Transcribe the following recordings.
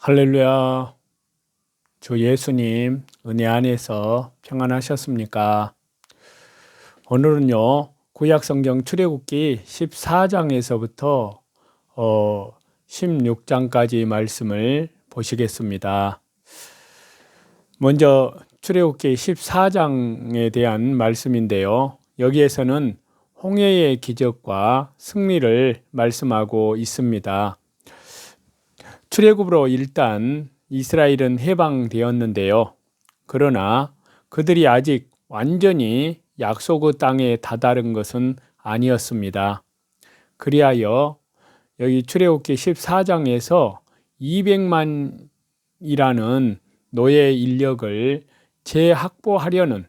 할렐루야. 주 예수님 은혜 안에서 평안하셨습니까? 오늘은요, 구약성경 출애굽기 14장에서부터 16장까지 말씀을 보시겠습니다. 먼저 출애굽기 14장에 대한 말씀인데요. 여기에서는 홍해의 기적과 승리를 말씀하고 있습니다. 출애굽으로 일단 이스라엘은 해방되었는데요. 그러나 그들이 아직 완전히 약속의 땅에 다다른 것은 아니었습니다. 그리하여 여기 출애굽기 14장에서 200만이라는 노예 인력을 재확보하려는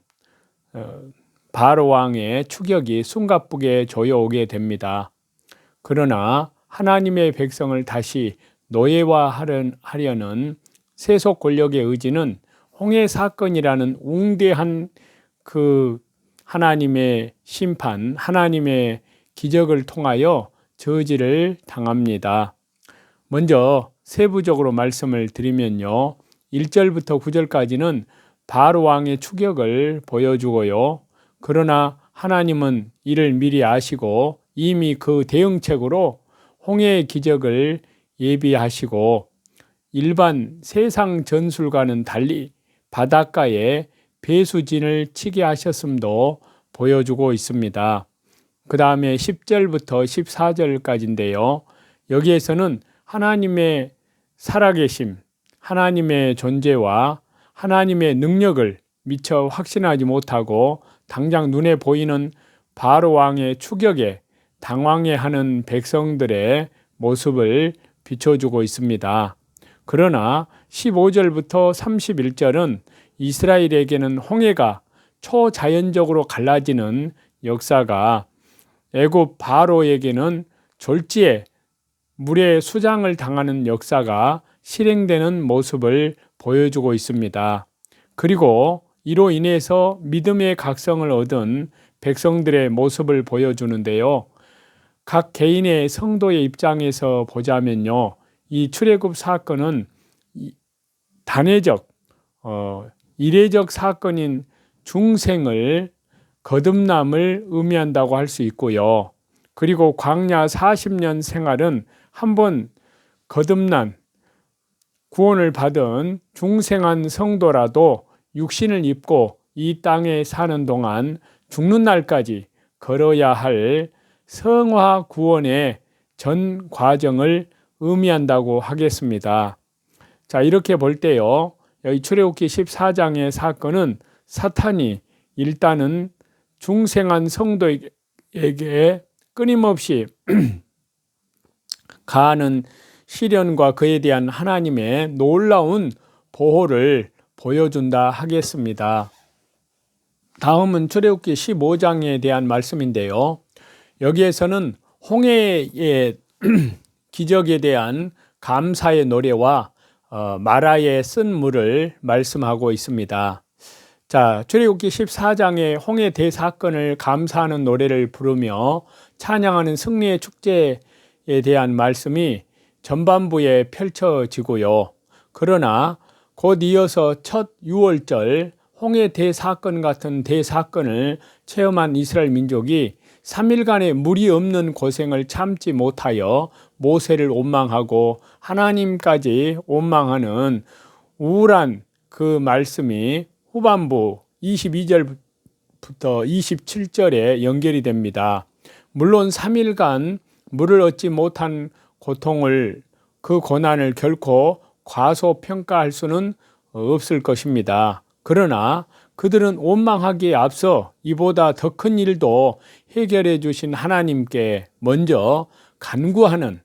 바로 왕의 추격이 숨가쁘게 조여오게 됩니다. 그러나 하나님의 백성을 다시 노예화하려는 세속 권력의 의지는 홍해 사건이라는 웅대한 그 하나님의 심판, 하나님의 기적을 통하여 저지를 당합니다. 먼저 세부적으로 말씀을 드리면요, 1절부터 9절까지는 바로 왕의 추격을 보여주고요. 그러나 하나님은 이를 미리 아시고 이미 그 대응책으로 홍해의 기적을 예비하시고 일반 세상 전술과는 달리 바닷가에 배수진을 치게 하셨음도 보여주고 있습니다. 그 다음에 10절부터 14절까지인데요. 여기에서는 하나님의 살아계심, 하나님의 존재와 하나님의 능력을 미처 확신하지 못하고 당장 눈에 보이는 바로 왕의 추격에 당황해하는 백성들의 모습을 비춰주고 있습니다. 그러나 15절부터 31절은 이스라엘에게는 홍해가 초자연적으로 갈라지는 역사가, 애굽 바로에게는 졸지에 물에 수장을 당하는 역사가 실행되는 모습을 보여주고 있습니다. 그리고 이로 인해서 믿음의 각성을 얻은 백성들의 모습을 보여주는데요. 각 개인의 성도의 입장에서 보자면요, 이 출애굽 사건은 단회적, 이례적 사건인 중생을, 거듭남을 의미한다고 할 수 있고요. 그리고 광야 40년 생활은 한번 거듭난, 구원을 받은 중생한 성도라도 육신을 입고 이 땅에 사는 동안 죽는 날까지 걸어야 할 성화 구원의 전 과정을 의미한다고 하겠습니다. 자, 이렇게 볼 때요, 여기 출애굽기 14장의 사건은 사탄이 일단은 중생한 성도에게 끊임없이 가하는 시련과 그에 대한 하나님의 놀라운 보호를 보여준다 하겠습니다. 다음은 출애굽기 15장에 대한 말씀인데요. 여기에서는 홍해의 기적에 대한 감사의 노래와 마라의 쓴 물을 말씀하고 있습니다. 자, 출애굽기 14장의 홍해 대사건을 감사하는 노래를 부르며 찬양하는 승리의 축제에 대한 말씀이 전반부에 펼쳐지고요. 그러나 곧 이어서 첫 6월절 홍해 대사건 같은 대사건을 체험한 이스라엘 민족이 3일간의 물이 없는 고생을 참지 못하여 모세를 원망하고 하나님까지 원망하는 우울한 그 말씀이 후반부 22절부터 27절에 연결이 됩니다. 물론 3일간 물을 얻지 못한 고통을, 그 고난을 결코 과소평가할 수는 없을 것입니다. 그러나 그들은 원망하기에 앞서 이보다 더 큰 일도 해결해 주신 하나님께 먼저 간구하는,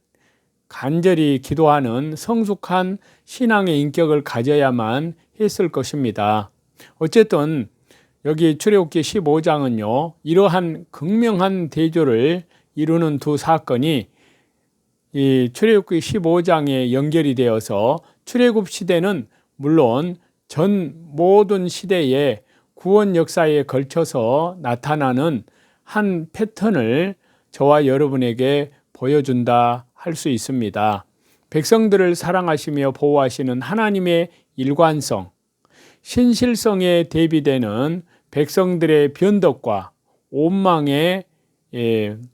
간절히 기도하는 성숙한 신앙의 인격을 가져야만 했을 것입니다. 어쨌든 여기 출애굽기 15장은요, 이러한 극명한 대조를 이루는 두 사건이 이 출애굽기 15장에 연결이 되어서 출애굽 시대는 물론 전 모든 시대의 구원 역사에 걸쳐서 나타나는 한 패턴을 저와 여러분에게 보여준다 할 수 있습니다. 백성들을 사랑하시며 보호하시는 하나님의 일관성, 신실성에 대비되는 백성들의 변덕과 온망에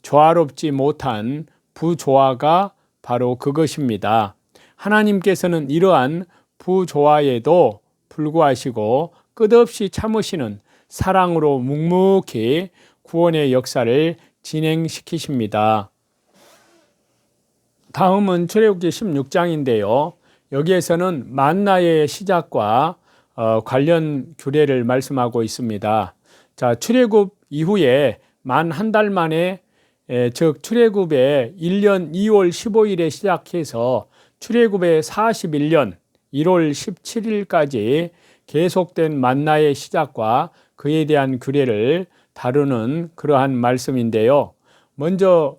조화롭지 못한 부조화가 바로 그것입니다. 하나님께서는 이러한 부조화에도 불구하시고 끝없이 참으시는 사랑으로 묵묵히 구원의 역사를 진행시키십니다. 다음은 출애굽기 16장인데요. 여기에서는 만나의 시작과 관련 규례를 말씀하고 있습니다. 자, 출애굽 이후에 만 한 달 만에 즉 출애굽의 1년 2월 15일에 시작해서 출애굽의 41년 1월 17일까지 계속된 만나의 시작과 그에 대한 규례를 다루는 그러한 말씀인데요. 먼저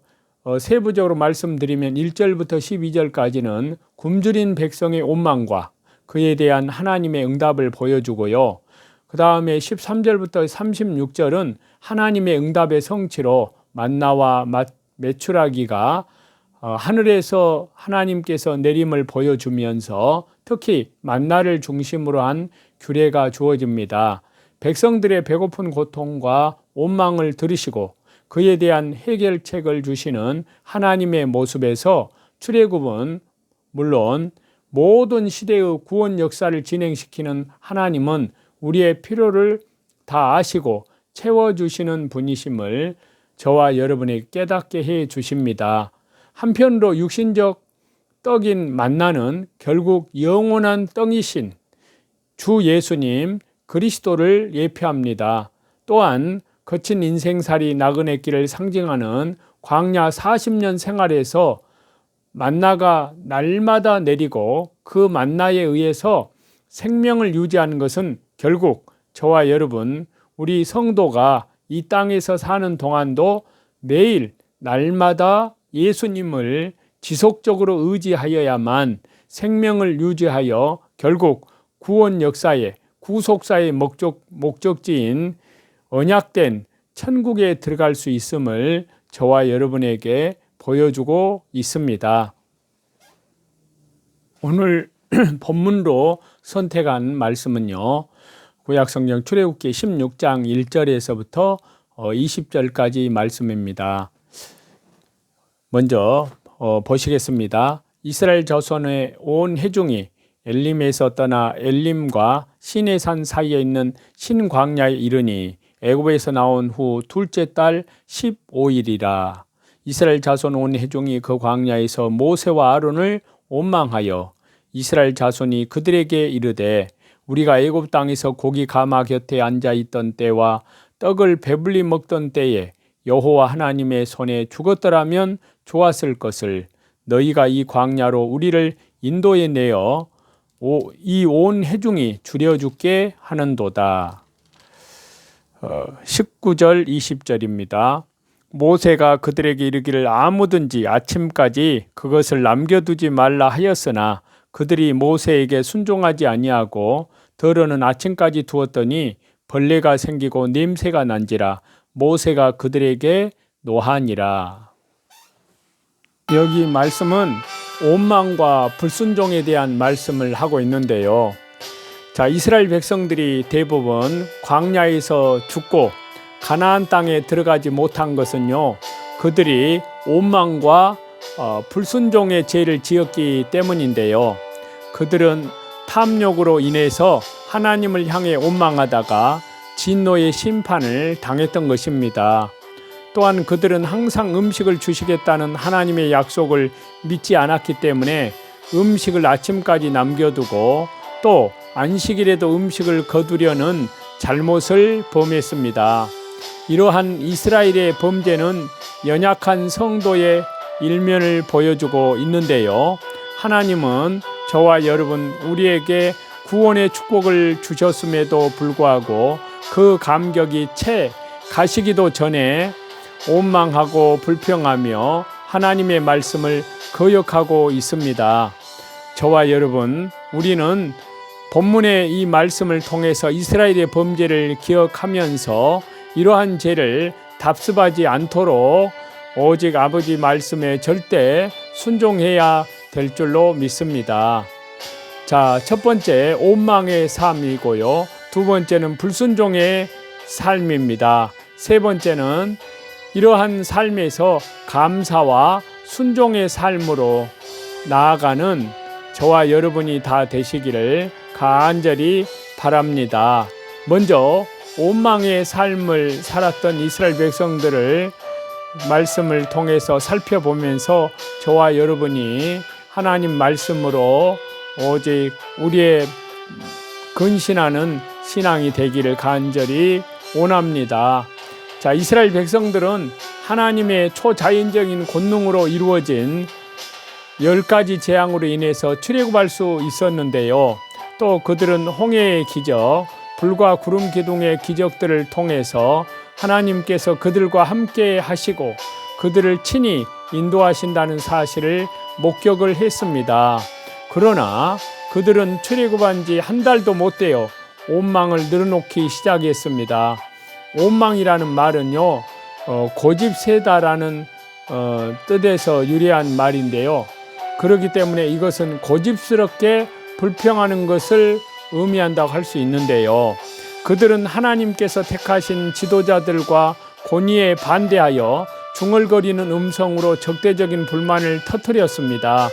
세부적으로 말씀드리면 1절부터 12절까지는 굶주린 백성의 온망과 그에 대한 하나님의 응답을 보여주고요. 그 다음에 13절부터 36절은 하나님의 응답의 성취로 만나와 메추라기가 하늘에서 하나님께서 내림을 보여주면서 특히 만나를 중심으로 한 규례가 주어집니다. 백성들의 배고픈 고통과 온망을 들으시고 그에 대한 해결책을 주시는 하나님의 모습에서 출애굽은 물론 모든 시대의 구원 역사를 진행시키는 하나님은 우리의 필요를 다 아시고 채워주시는 분이심을 저와 여러분에게 깨닫게 해 주십니다. 한편으로 육신적 떡인 만나는 결국 영원한 떡이신 주 예수님 그리스도를 예표합니다. 또한 거친 인생살이 나그네 길을 상징하는 광야 40년 생활에서 만나가 날마다 내리고 그 만나에 의해서 생명을 유지하는 것은 결국 저와 여러분 우리 성도가 이 땅에서 사는 동안도 매일 날마다 예수님을 지속적으로 의지하여야만 생명을 유지하여 결국 구원 역사의 구속사의 목적지인 언약된 천국에 들어갈 수 있음을 저와 여러분에게 보여주고 있습니다. 오늘 본문으로 선택한 말씀은요. 구약성경 출애굽기 16장 1절에서부터 20절까지 말씀입니다. 먼저 보시겠습니다. 이스라엘 자손의 온 회중이 엘림에서 떠나 엘림과 시내산 사이에 있는 신광야에 이르니 애굽에서 나온 후 둘째 달 15일이라. 이스라엘 자손 온 회중이 그 광야에서 모세와 아론을 원망하여 이스라엘 자손이 그들에게 이르되 우리가 애굽 땅에서 고기 가마 곁에 앉아 있던 때와 떡을 배불리 먹던 때에 여호와 하나님의 손에 죽었더라면 좋았을 것을 너희가 이 광야로 우리를 인도해 내어 이 온 회중이 줄여 죽게 하는도다. 19절 20절입니다. 모세가 그들에게 이르기를 아무든지 아침까지 그것을 남겨두지 말라 하였으나 그들이 모세에게 순종하지 아니하고 더러는 아침까지 두었더니 벌레가 생기고 냄새가 난지라 모세가 그들에게 노하니라. 여기 말씀은 온망과 불순종에 대한 말씀을 하고 있는데요. 자, 이스라엘 백성들이 대부분 광야에서 죽고 가나안 땅에 들어가지 못한 것은요, 그들이 온망과 불순종의 죄를 지었기 때문인데요. 그들은 탐욕으로 인해서 하나님을 향해 온망하다가 진노의 심판을 당했던 것입니다. 또한 그들은 항상 음식을 주시겠다는 하나님의 약속을 믿지 않았기 때문에 음식을 아침까지 남겨두고 또 안식일에도 음식을 거두려는 잘못을 범했습니다. 이러한 이스라엘의 범죄는 연약한 성도의 일면을 보여주고 있는데요. 하나님은 저와 여러분 우리에게 구원의 축복을 주셨음에도 불구하고 그 감격이 채 가시기도 전에 원망하고 불평하며 하나님의 말씀을 거역하고 있습니다. 저와 여러분, 우리는 본문의 이 말씀을 통해서 이스라엘의 범죄를 기억하면서 이러한 죄를 답습하지 않도록 오직 아버지 말씀에 절대 순종해야 될 줄로 믿습니다. 자, 첫 번째 원망의 삶이고요. 두 번째는 불순종의 삶입니다. 세 번째는 이러한 삶에서 감사와 순종의 삶으로 나아가는 저와 여러분이 다 되시기를 간절히 바랍니다. 먼저 원망의 삶을 살았던 이스라엘 백성들을 말씀을 통해서 살펴보면서 저와 여러분이 하나님 말씀으로 오직 우리의 근신하는 신앙이 되기를 간절히 원합니다. 자, 이스라엘 백성들은 하나님의 초자연적인 권능으로 이루어진 10가지 재앙으로 인해서 출애굽할 수 있었는데요. 또 그들은 홍해의 기적, 불과 구름 기둥의 기적들을 통해서 하나님께서 그들과 함께 하시고 그들을 친히 인도하신다는 사실을 목격을 했습니다. 그러나 그들은 출애굽한 지 한 달도 못 되어 원망을 늘어놓기 시작했습니다. 원망이라는 말은요, 고집세다라는 뜻에서 유래한 말인데요. 그렇기 때문에 이것은 고집스럽게 불평하는 것을 의미한다고 할 수 있는데요. 그들은 하나님께서 택하신 지도자들과 권위에 반대하여 중얼거리는 음성으로 적대적인 불만을 터뜨렸습니다.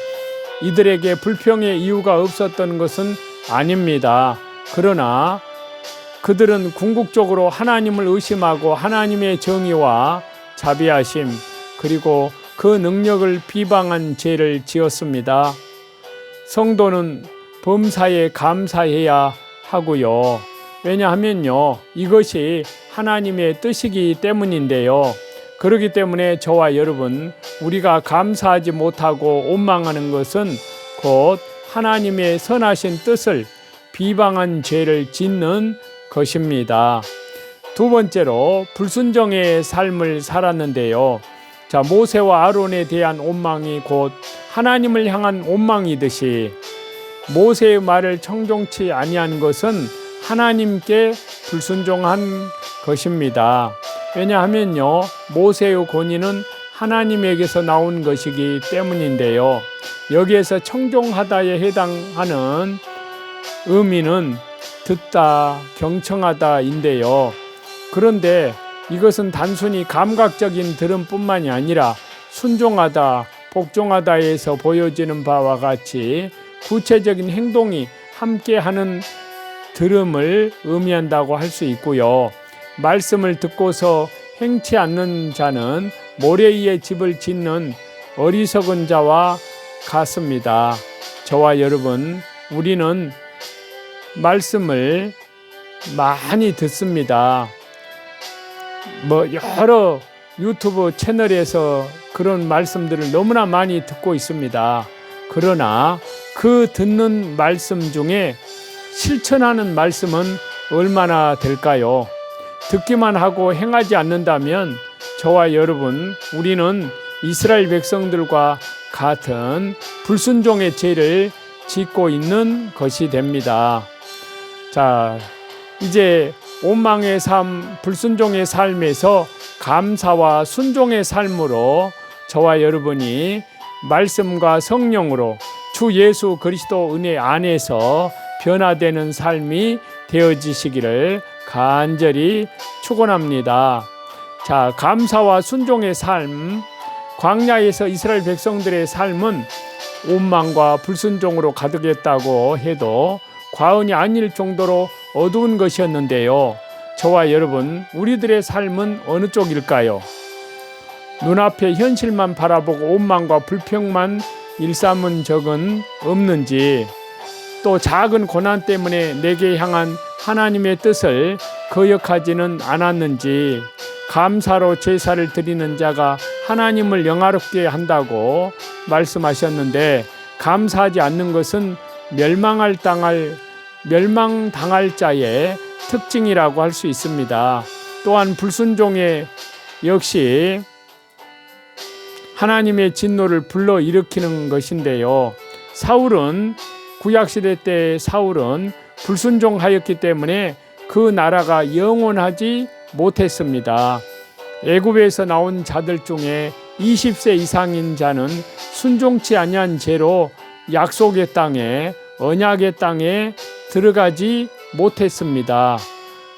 이들에게 불평의 이유가 없었던 것은 아닙니다. 그러나 그들은 궁극적으로 하나님을 의심하고 하나님의 정의와 자비하심 그리고 그 능력을 비방한 죄를 지었습니다. 성도는 범사에 감사해야 하고요. 왜냐하면요, 이것이 하나님의 뜻이기 때문인데요. 그렇기 때문에 저와 여러분, 우리가 감사하지 못하고 원망하는 것은 곧 하나님의 선하신 뜻을 비방한 죄를 짓는 것입니다. 두 번째로 불순종의 삶을 살았는데요. 자, 모세와 아론에 대한 원망이 곧 하나님을 향한 원망이듯이 모세의 말을 청종치 아니한 것은 하나님께 불순종한 것입니다. 왜냐하면요, 모세의 권위는 하나님에게서 나온 것이기 때문인데요. 여기에서 청종하다에 해당하는 의미는 듣다, 경청하다인데요. 그런데 이것은 단순히 감각적인 들음뿐만이 아니라 순종하다, 복종하다에서 보여지는 바와 같이 구체적인 행동이 함께하는 들음을 의미한다고 할 수 있고요. 말씀을 듣고서 행치 않는 자는 모래 위에 집을 짓는 어리석은 자와 같습니다. 저와 여러분, 우리는 말씀을 많이 듣습니다. 여러 유튜브 채널에서 그런 말씀들을 너무나 많이 듣고 있습니다. 그러나 그 듣는 말씀 중에 실천하는 말씀은 얼마나 될까요? 듣기만 하고 행하지 않는다면 저와 여러분, 우리는 이스라엘 백성들과 같은 불순종의 죄를 짓고 있는 것이 됩니다. 자, 이제 원망의 삶, 불순종의 삶에서 감사와 순종의 삶으로 저와 여러분이 말씀과 성령으로 주 예수 그리스도 은혜 안에서 변화되는 삶이 되어지시기를 간절히 축원합니다. 자, 감사와 순종의 삶, 광야에서 이스라엘 백성들의 삶은 원망과 불순종으로 가득했다고 해도 과언이 아닐 정도로 어두운 것이었는데요. 저와 여러분, 우리들의 삶은 어느 쪽일까요? 눈앞의 현실만 바라보고 원망과 불평만 일삼은 적은 없는지, 또 작은 고난 때문에 내게 향한 하나님의 뜻을 거역하지는 않았는지, 감사로 제사를 드리는 자가 하나님을 영화롭게 한다고 말씀하셨는데, 감사하지 않는 것은 멸망당할 자의 특징이라고 할 수 있습니다. 또한 불순종의 역시 하나님의 진노를 불러일으키는 것인데요. 구약시대 때 사울은 불순종하였기 때문에 그 나라가 영원하지 못했습니다. 애굽에서 나온 자들 중에 20세 이상인 자는 순종치 아니한 죄로 약속의 땅에, 언약의 땅에 들어가지 못했습니다.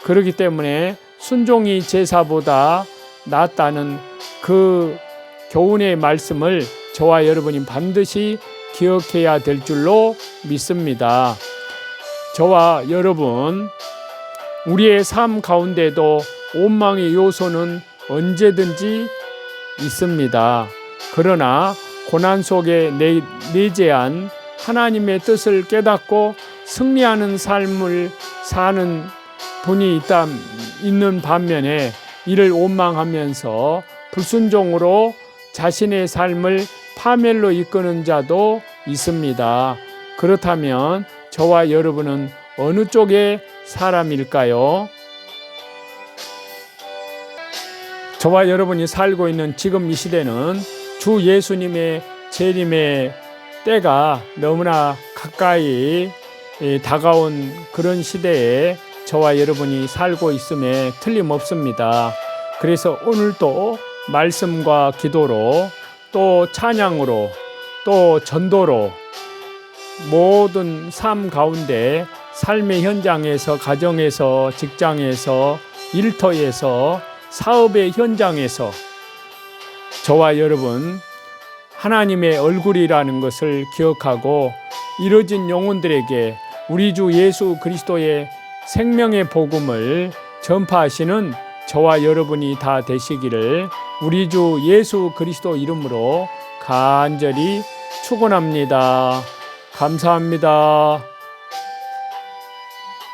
그렇기 때문에 순종이 제사보다 낫다는 그 교훈의 말씀을 저와 여러분이 반드시 기억해야 될 줄로 믿습니다. 저와 여러분, 우리의 삶 가운데도 원망의 요소는 언제든지 있습니다. 그러나 고난 속에 내재한 하나님의 뜻을 깨닫고 승리하는 삶을 사는 분이 있는 반면에 이를 원망하면서 불순종으로 자신의 삶을 파멸로 이끄는 자도 있습니다. 그렇다면 저와 여러분은 어느 쪽의 사람일까요? 저와 여러분이 살고 있는 지금 이 시대는 주 예수님의 재림의 때가 너무나 가까이 다가온 그런 시대에 저와 여러분이 살고 있음에 틀림없습니다. 그래서 오늘도 말씀과 기도로 또 찬양으로 또 전도로 모든 삶 가운데 삶의 현장에서, 가정에서, 직장에서, 일터에서, 사업의 현장에서 저와 여러분 하나님의 얼굴이라는 것을 기억하고 이뤄진 영혼들에게 우리 주 예수 그리스도의 생명의 복음을 전파하시는 저와 여러분이 다 되시기를 우리 주 예수 그리스도 이름으로 간절히 축원합니다. 감사합니다.